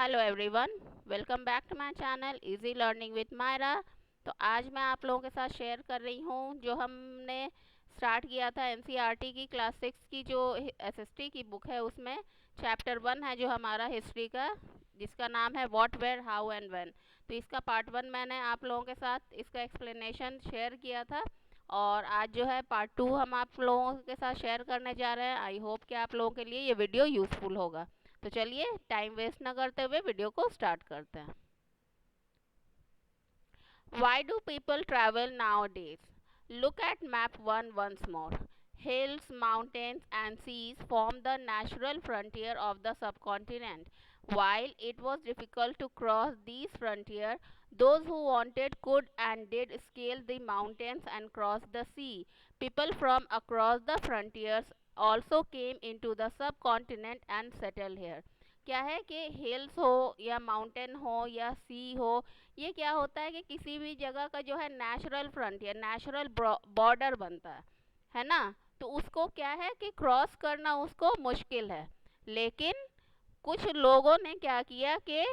Hello everyone, welcome back to my channel easy learning with Myra. तो आज मैं आप लोगों के साथ शेयर कर रही हूँ जो हमने स्टार्ट किया था एनसीईआरटी की क्लास 6 की जो एसएसटी की बुक है, उसमें चैप्टर 1 है जो हमारा हिस्ट्री का, जिसका नाम है what where how and when. तो इसका पार्ट 1 मैंने आप लोगों के साथ इसका एक्सप्लेनेशन शेयर किया था, और आज जो है पार्ट 2 हम आप लोगों के साथ शेयर करने जा रहे हैं। आई होप कि आप लोगों के लिए ये वीडियो यूज़फुल होगा। तो चलिए टाइम वेस्ट ना करते हुए वीडियो को स्टार्ट करते हैं। Why do people travel nowadays? Look at map 1 once more. Hills, mountains and seas form the natural frontier of the subcontinent. While it was difficult to cross these frontiers, those who wanted could and did scale the mountains and cross the sea. People from across the frontiers also came into the subcontinent and settled here. क्या है कि hills हो या mountain हो या सी हो, ये क्या होता है कि किसी भी जगह का जो है नेचुरल फ्रंटियर, नेचुरल बॉर्डर बनता है ना। तो उसको क्या है कि क्रॉस करना उसको मुश्किल है, लेकिन कुछ लोगों ने क्या किया कि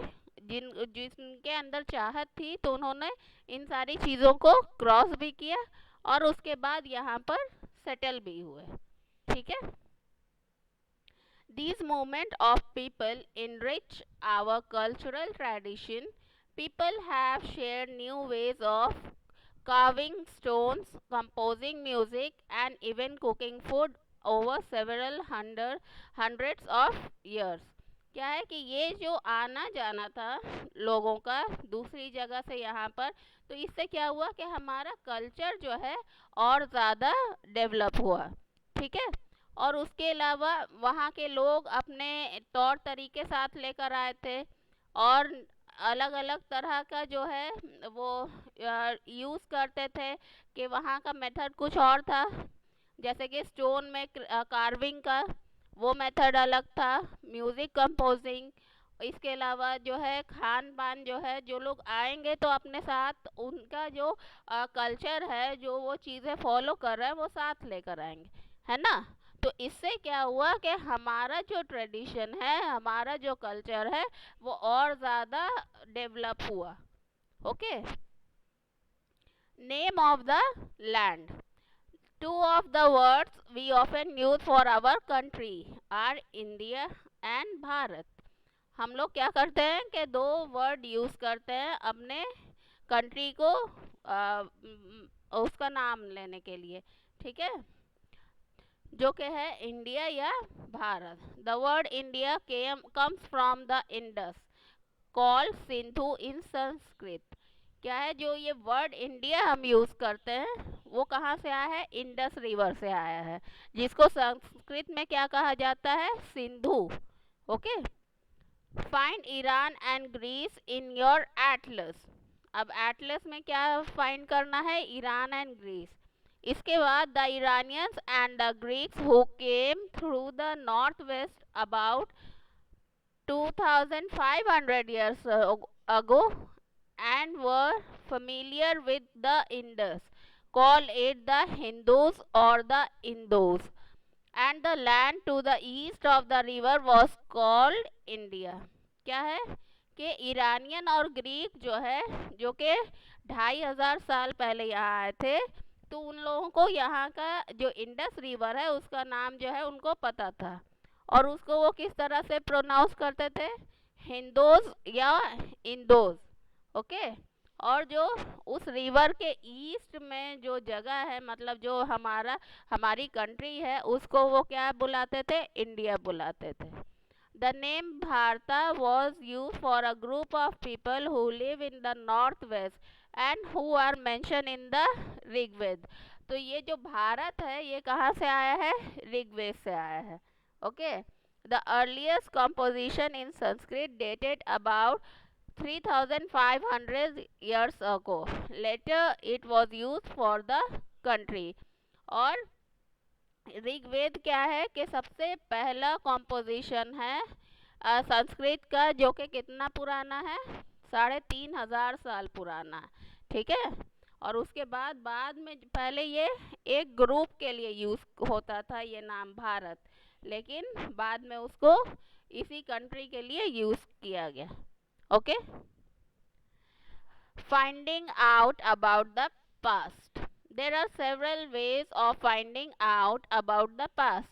जिनके अंदर चाहत थी तो उन्होंने इन सारी चीज़ों को क्रॉस भी किया और उसके बाद यहाँ पर सेटल भी हुए। ठीक है। These movement of people enrich our cultural tradition. People have shared new ways of carving stones, composing music, and even cooking food over several hundreds of years. क्या है कि ये जो आना जाना था लोगों का दूसरी जगह से यहाँ पर, तो इससे क्या हुआ कि हमारा कल्चर जो है और ज़्यादा डेवलप हुआ। ठीक है। और उसके अलावा वहाँ के लोग अपने तौर तरीके साथ लेकर आए थे, और अलग अलग तरह का जो है वो यूज़ करते थे कि वहाँ का मेथड कुछ और था। जैसे कि स्टोन में कार्विंग का वो मेथड अलग था, म्यूज़िक कंपोजिंग। इसके अलावा जो है खान पान, जो है जो लोग आएंगे तो अपने साथ उनका जो कल्चर है, जो वो चीज़ें फॉलो कर रहे हैं वो साथ लेकर आएंगे, है ना। तो इससे क्या हुआ कि हमारा जो ट्रेडिशन है, हमारा जो कल्चर है, वो और ज़्यादा डेवलप हुआ। Okay. Name of the land. Two of the words we often use for our country are India and Bharat. हम लोग क्या करते हैं कि दो वर्ड यूज़ करते हैं अपने कंट्री को उसका नाम लेने के लिए। ठीक है। जो कि है इंडिया या Bharat. The word India comes from the Indus called Sindhu in Sanskrit. क्या है जो ये वर्ड इंडिया हम यूज़ करते हैं वो कहाँ से आया है? इंडस रिवर से आया है, जिसको संस्कृत में क्या कहा जाता है? Sindhu. Okay. Find Iran and Greece in your atlas. अब एटलस में क्या फाइंड करना है? Iran and Greece. इसके बाद the Iranians and the Greeks who came through the north west about 2500 years ago and were familiar with the Indus, call it the Hindus or the Indus, and the land to the east of the river was called India। क्या है कि Iranian और Greek जो है, जो कि 2500 साल पहले यहाँ आए थे, तो उन लोगों को यहाँ का जो इंडस रिवर है उसका नाम जो है उनको पता था, और उसको वो किस तरह से प्रोनाउंस करते थे? हिंदोज या इंदोज। ओके। और जो उस रिवर के ईस्ट में जो जगह है, मतलब जो हमारी कंट्री है, उसको वो क्या बुलाते थे? इंडिया बुलाते थे। The name Bharata was use for a group of people who live in the north west and who are mention in the Rigveda. तो ये जो भारत है ये कहाँ से आया है? ऋग्वेद से आया है। Okay. The earliest composition in Sanskrit dated about 3500 years ago. Later it was used for the country। और ऋग्वेद क्या है कि सबसे पहला कॉम्पोजिशन है संस्कृत का, जो कि कितना पुराना है? 3500 साल पुराना। ठीक है। और उसके बाद में पहले ये एक ग्रुप के लिए यूज़ होता था ये नाम भारत, लेकिन बाद में उसको इसी कंट्री के लिए यूज़ किया गया. Okay. Finding out about the past. There are several ways of finding out about the past.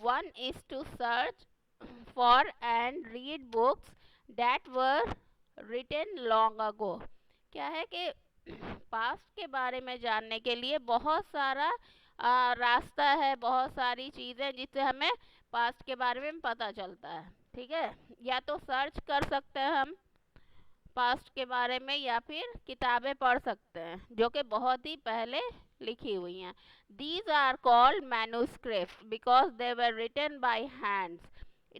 One is to search for and read books that were written long ago. क्या है कि past के बारे में जानने के लिए बहुत सारा रास्ता है, बहुत सारी चीज़ें जिससे हमें पास्ट के बारे में पता चलता है. ठीक है. या तो सर्च कर सकते हैं हम पास्ट के बारे में, या फिर किताबें पढ़ सकते हैं जो कि बहुत ही पहले लिखी हुई हैं. These are called manuscript because they were written by hands.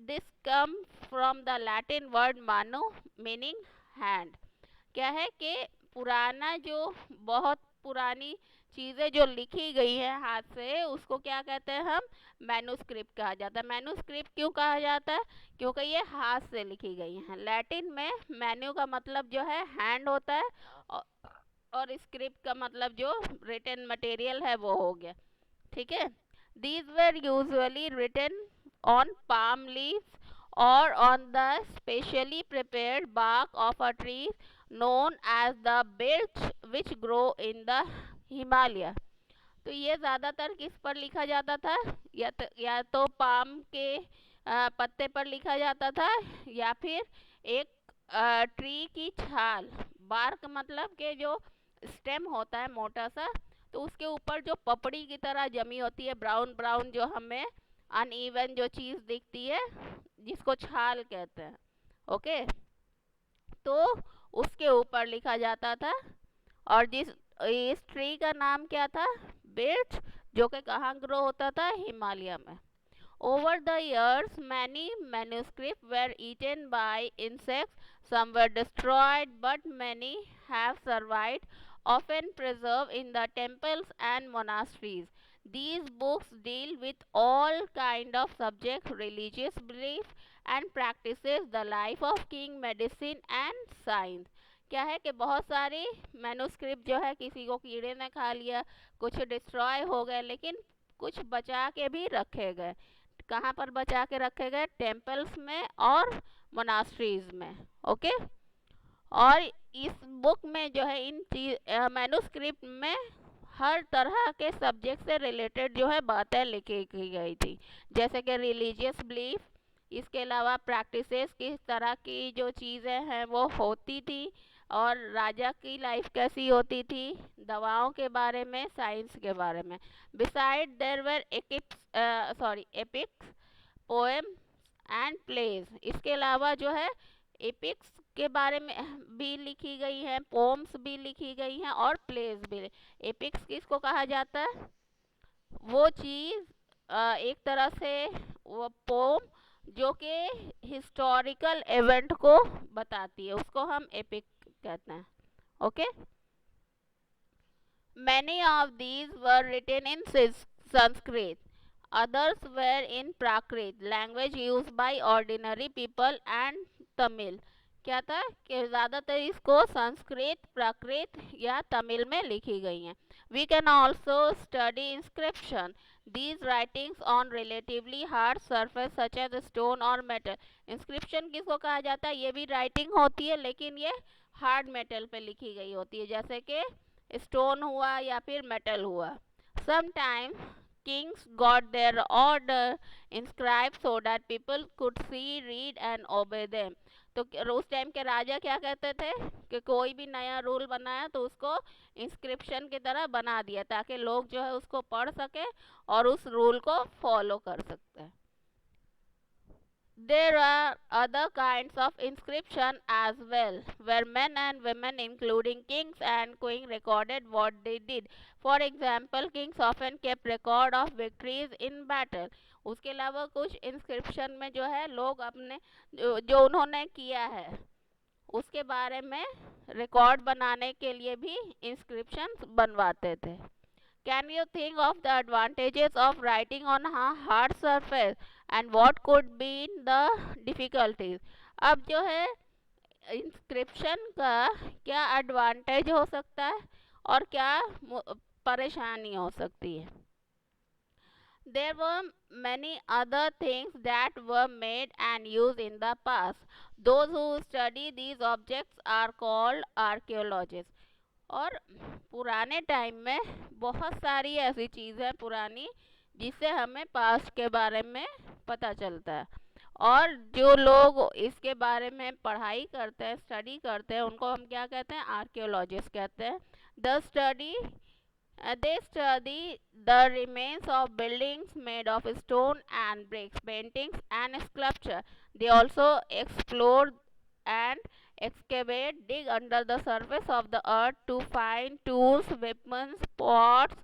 This come from the Latin word manu meaning hand. क्या है कि पुराना जो बहुत पुरानी चीज़ें जो लिखी गई है हाथ से, उसको क्या कहते हैं हम? मैन्यूस्क्रिप्ट कहा जाता है. मैन्यूस्क्रिप्ट क्यों कहा जाता है? क्योंकि ये हाथ से लिखी गई हैं. लैटिन में मैन्यू का मतलब जो है हैंड होता है, और स्क्रिप्ट का मतलब जो रिटन मटेरियल है वो हो गया. ठीक है. These were usually written on palm leaves और on the specially prepared bark of a tree known as the birch which grow in the Himalaya. तो ये ज़्यादातर किस पर लिखा जाता था? या तो पाम के पत्ते पर लिखा जाता था, या फिर एक ट्री की छाल, बार्क मतलब के जो स्टेम होता है मोटा सा, तो उसके ऊपर जो पपड़ी की तरह जमी होती है, ब्राउन ब्राउन, जो हमें अनइवन जो चीज़ दिखती है, जिसको छाल कहते हैं. ओके. तो उसके ऊपर लिखा जाता था. और इस ट्री का नाम क्या था? बिर्च, जो कि कहाँ ग्रो होता था? हिमालय में. Over the years, many manuscripts were eaten by insects. Some were destroyed, but many have survived, often preserved in the temples and monasteries. These books deal with all kind of subjects, religious beliefs and practices, the life of king, medicine and science. क्या है कि बहुत सारी manuscript जो है किसी को कीड़े ने खा लिया, कुछ डिस्ट्रॉय हो गए, लेकिन कुछ बचा के भी रखे गए. कहाँ पर बचा के रखे गए? टेम्पल्स में और मोनास्ट्रीज में. ओके. और इस बुक में जो है, इन मैन्युस्क्रिप्ट में हर तरह के सब्जेक्ट से रिलेटेड जो है बातें लिखी गई थी, जैसे कि रिलीजियस बिलीफ, इसके अलावा प्रैक्टिसेस, किस तरह की जो चीज़ें हैं वो होती थी, और राजा की लाइफ कैसी होती थी, दवाओं के बारे में, साइंस के बारे में. Besides there were epics, poem and plays. इसके अलावा जो है एपिक्स के बारे में भी लिखी गई हैं, पोम्स भी लिखी गई हैं, और प्लेज भी. एपिक्स किसको कहा जाता है? वो चीज़ एक तरह से वो पोम जो कि हिस्टोरिकल इवेंट को बताती है, उसको हम एपिक कहते हैं. Okay. Many of these were written in Sanskrit. Others were in Prakrit, language used by ordinary people, and Tamil. क्या था कि ज़्यादातर इसको संस्कृत, प्राकृत या तमिल में लिखी गई हैं. We can also study inscription. These writings on relatively hard surface such as stone or metal. Inscription किसको कहा जाता है? ये भी राइटिंग होती है, लेकिन ये हार्ड मेटल पे लिखी गई होती है, जैसे कि स्टोन हुआ या फिर मेटल हुआ. Sometimes kings got their order inscribed so that people could see, read and obey them. तो उस टाइम के राजा क्या कहते थे कि कोई भी नया रूल बनाया तो उसको इंस्क्रिप्शन की तरह बना दिया, ताकि लोग जो है उसको पढ़ सके और उस रूल को फॉलो कर सकते हैं. There are other kinds of inscription as well, where men and women, including kings and queens, recorded what they did. For example, kings often kept record of victories in battle. उसके अलावा कुछ inscription में जो है लोग अपने जो उन्होंने किया है उसके बारे में रिकॉर्ड बनाने के लिए भी इंस्क्रिप्शन बनवाते थे. Can you think of the advantages of writing on a hard surface and what could be the difficulties? अब जो है इंस्क्रिप्शन का क्या एडवांटेज हो सकता है और क्या परेशानी हो सकती है? There were many other things that were made and used in the past. Those who study these objects are called archaeologists. और पुराने टाइम में बहुत सारी ऐसी चीज़ें पुरानी जिससे हमें पास्ट के बारे में पता चलता है, और जो लोग इसके बारे में पढ़ाई करते हैं, स्टडी करते हैं, उनको हम क्या कहते हैं? आर्कियोलॉजिस्ट कहते हैं। The study they study the remains of buildings made of stone and bricks, paintings, and sculpture. They also explore and excavate, dig under the surface of the earth to find tools, weapons, pots,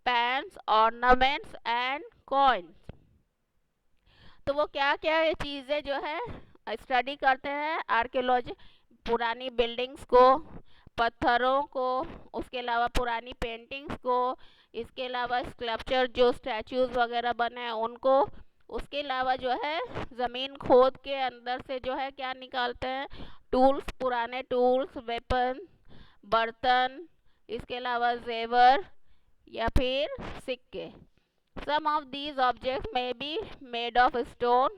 pans, ornaments, and coins. तो वो क्या क्या चीज़ें जो है study करते हैं archaeology? पुरानी बिल्डिंग्स को, पत्थरों को, उसके अलावा पुरानी पेंटिंग्स को, इसके अलावा स्कल्पचर जो स्टैचूज़ वगैरह बने हैं उनको, उसके अलावा जो है ज़मीन खोद के अंदर से जो है क्या निकालते हैं? टूल्स, पुराने टूल्स, वेपन, बर्तन, इसके अलावा जेवर या फिर सिक्के। Some of these objects may be made of stone,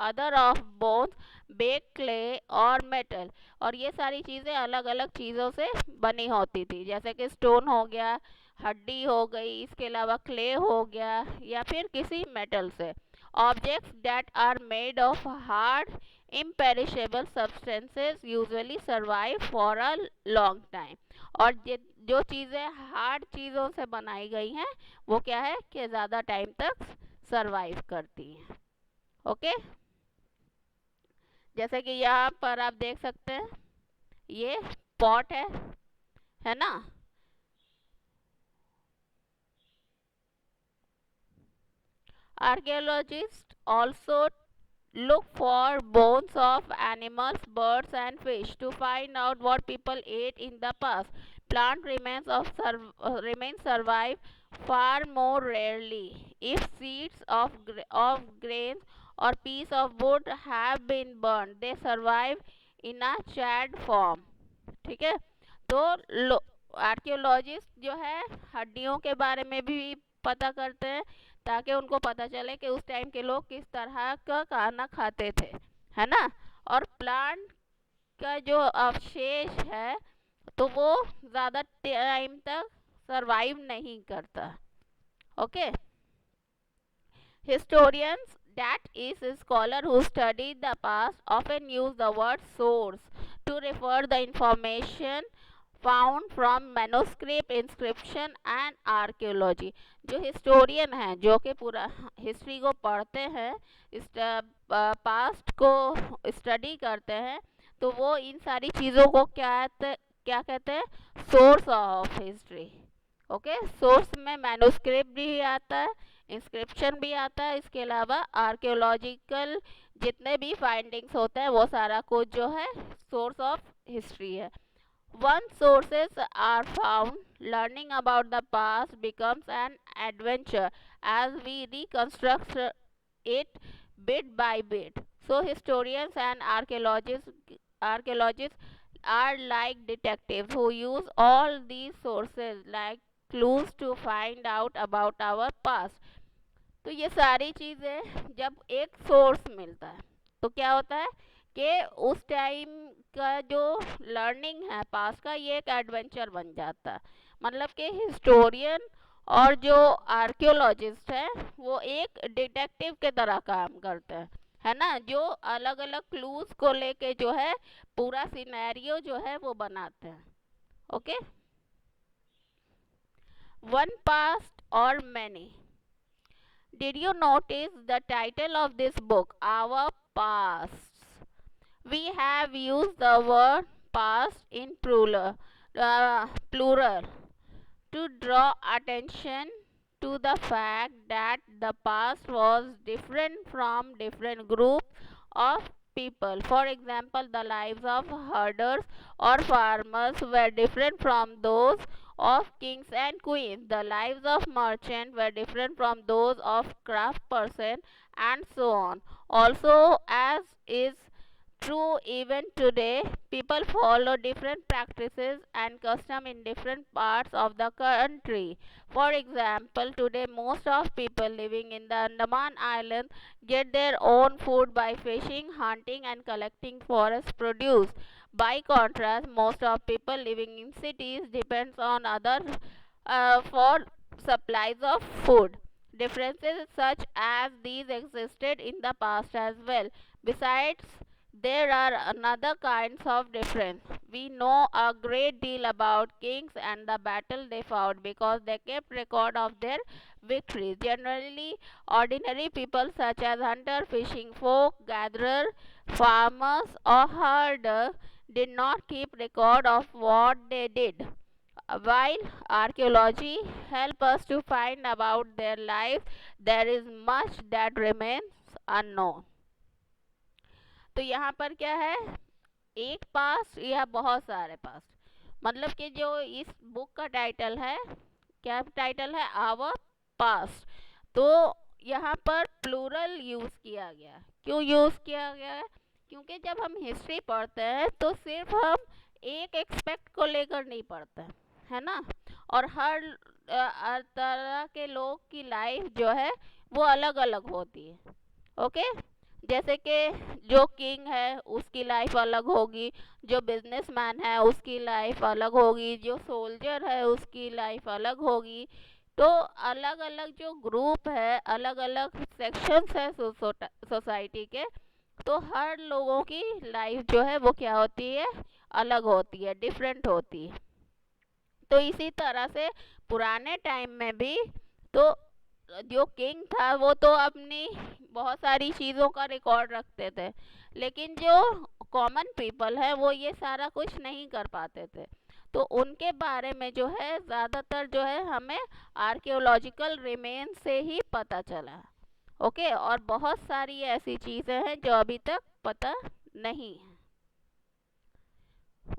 other of bones, baked clay और metal। और ये सारी चीज़ें अलग अलग चीज़ों से बनी होती थी, जैसे कि स्टोन हो गया, हड्डी हो गई, इसके अलावा क्ले हो गया, या फिर किसी मेटल से। Objects that are made of hard imperishable substances usually survive for a long time। और जो चीज़ें हार्ड चीज़ों से बनाई गई हैं वो क्या है कि ज़्यादा टाइम तक सरवाइव करती हैं। ओके, जैसे कि यहाँ पर आप देख सकते हैं ये पॉट है ना? Archaeologist also look for bones of animals, birds, and fish to find out what people ate in the past. Plant remains survive far more rarely. If seeds of grains or piece of wood have been burned, they survive in a charred form। ठीक है, तो archaeologist जो है हड्डियों के बारे में भी पता करते हैं ताकि उनको पता चले कि उस टाइम के लोग किस तरह का खाना खाते थे, है ना? और प्लांट का जो अवशेष है तो वो ज़्यादा टाइम तक सरवाइव नहीं करता। Okay, historians, that is a scholar who study the past, often use the word source to refer the information found from manuscript, inscription and archaeology. जो हिस्टोरियन हैं, जो कि पूरा हिस्ट्री को पढ़ते हैं, पास्ट को स्टडी करते हैं, तो वो इन सारी चीज़ों को क्या कहते हैं? Source of history. Okay, source में मैनोस्क्रिप्ट भी आता है, इंस्क्रिप्शन भी आता है, इसके अलावा आर्कियोलॉजिकल जितने भी फाइंडिंग्स होते हैं वो सारा कुछ जो है सोर्स ऑफ हिस्ट्री है। Once sources are found, learning about the past becomes an adventure as we reconstruct it bit by bit. So historians and archaeologists are like detectives who use all these sources like clues to find out about our past। तो ये सारी चीज़ें जब एक source मिलता है तो क्या होता है कि उस टाइम का जो लर्निंग है पास का ये एक एडवेंचर बन जाता है। मतलब कि हिस्टोरियन और जो आर्कियोलॉजिस्ट है वो एक डिटेक्टिव के तरह काम करते हैं, है ना? जो अलग अलग क्लूज को लेके जो है पूरा सिनेरियो जो है वो बनाते हैं। ओके, वन पास्ट और many. Did you notice the title of this book, Our Past? We have used the word past in plural to draw attention to the fact that the past was different from different groups of people. For example, the lives of herders or farmers were different from those of kings and queens. The lives of merchants were different from those of craft person, and so on. Also, as is true even today. People follow different practices and customs in different parts of the country. For example, today most of people living in the Andaman Island get their own food by fishing, hunting and collecting forest produce. By contrast, most of people living in cities depends on others for supplies of food. Differences such as these existed in the past as well. Besides, there are another kinds of difference. We know a great deal about kings and the battle they fought because they kept record of their victories. Generally, ordinary people such as hunter, fishing folk, gatherer, farmers or herder did not keep record of what they did. While archaeology helps us to find about their lives, there is much that remains unknown. तो यहाँ पर क्या है, एक past या बहुत सारे past, मतलब कि जो इस बुक का टाइटल है, क्या टाइटल है, आवर पास्ट, तो यहाँ पर प्लूरल यूज़ किया गया। क्यों यूज़ किया गया है? क्योंकि जब हम हिस्ट्री पढ़ते हैं तो सिर्फ हम एक एक्सपेक्ट को लेकर नहीं पढ़ते है ना, और हर तरह के लोग की लाइफ जो है वो अलग अलग होती है। ओके, जैसे कि जो किंग है उसकी लाइफ अलग होगी, जो बिजनेसमैन है उसकी लाइफ अलग होगी, जो सोल्जर है उसकी लाइफ अलग होगी। तो अलग अलग जो ग्रुप है, अलग अलग सेक्शंस है सोसाइटी के, तो हर लोगों की लाइफ जो है वो क्या होती है, अलग होती है, डिफरेंट होती है। तो इसी तरह से पुराने टाइम में भी तो जो किंग था वो तो अपनी बहुत सारी चीज़ों का रिकॉर्ड रखते थे, लेकिन जो कॉमन पीपल है वो ये सारा कुछ नहीं कर पाते थे। तो उनके बारे में जो है ज़्यादातर जो है हमें आर्कियोलॉजिकल रिमेन से ही पता चला। ओके, और बहुत सारी ऐसी चीज़ें हैं जो अभी तक पता नहीं है।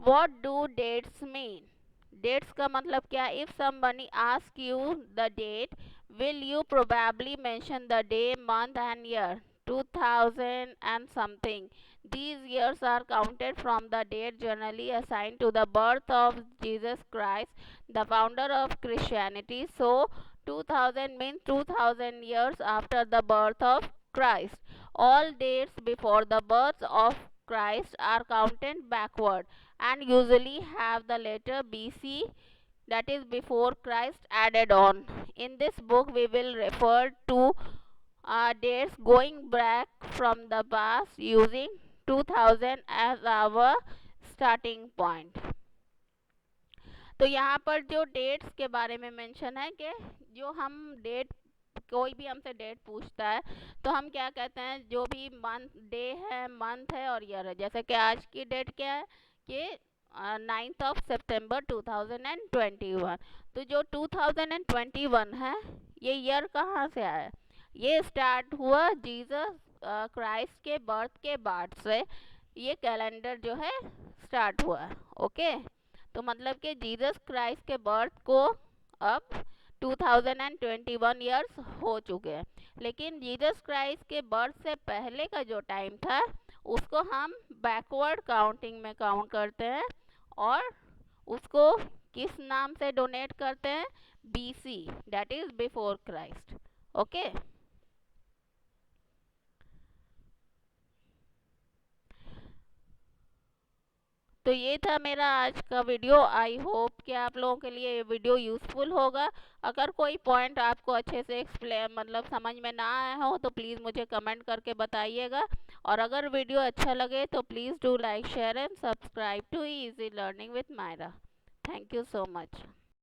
What do dates mean? Dates का मतलब क्या? If somebody ask you the date, will you probably mention the day, month and year? 2000 and something. These years are counted from the date generally assigned to the birth of Jesus Christ, the founder of Christianity. So 2000 means 2000 years after the birth of Christ. All dates before the birth of Christ are counted backward and usually have the letter BC, that is before Christ, added on. In this book we will refer to dates going back from the past using 2000 as our starting point. तो यहाँ पर जो dates के बारे में mention है कि जो हम डेट, कोई भी हमसे डेट पूछता है तो हम क्या कहते हैं, जो भी मंथ डे है, मंथ है और ईयर है। जैसे कि आज की डेट क्या है कि 9th of September 2021। तो जो 2021 है ये ईयर कहाँ से आया? ये स्टार्ट हुआ जीसस क्राइस्ट के बर्थ के बाद से ये कैलेंडर जो है स्टार्ट हुआ। ओके, तो मतलब कि जीसस क्राइस्ट के बर्थ को अब 2021 ईयर्स हो चुके हैं, लेकिन जीसस क्राइस्ट के बर्थ से पहले का जो टाइम था उसको हम बैकवर्ड काउंटिंग में काउंट करते हैं और उसको किस नाम से डोनेट करते हैं? BC, that is before Christ. Okay, तो ये था मेरा आज का वीडियो। आई होप कि आप लोगों के लिए ये वीडियो यूज़फुल होगा। अगर कोई पॉइंट आपको अच्छे से एक्सप्लेन मतलब समझ में ना आया हो तो प्लीज़ मुझे कमेंट करके बताइएगा, और अगर वीडियो अच्छा लगे तो please do like, share and subscribe to easy learning with Myra. Thank you so much.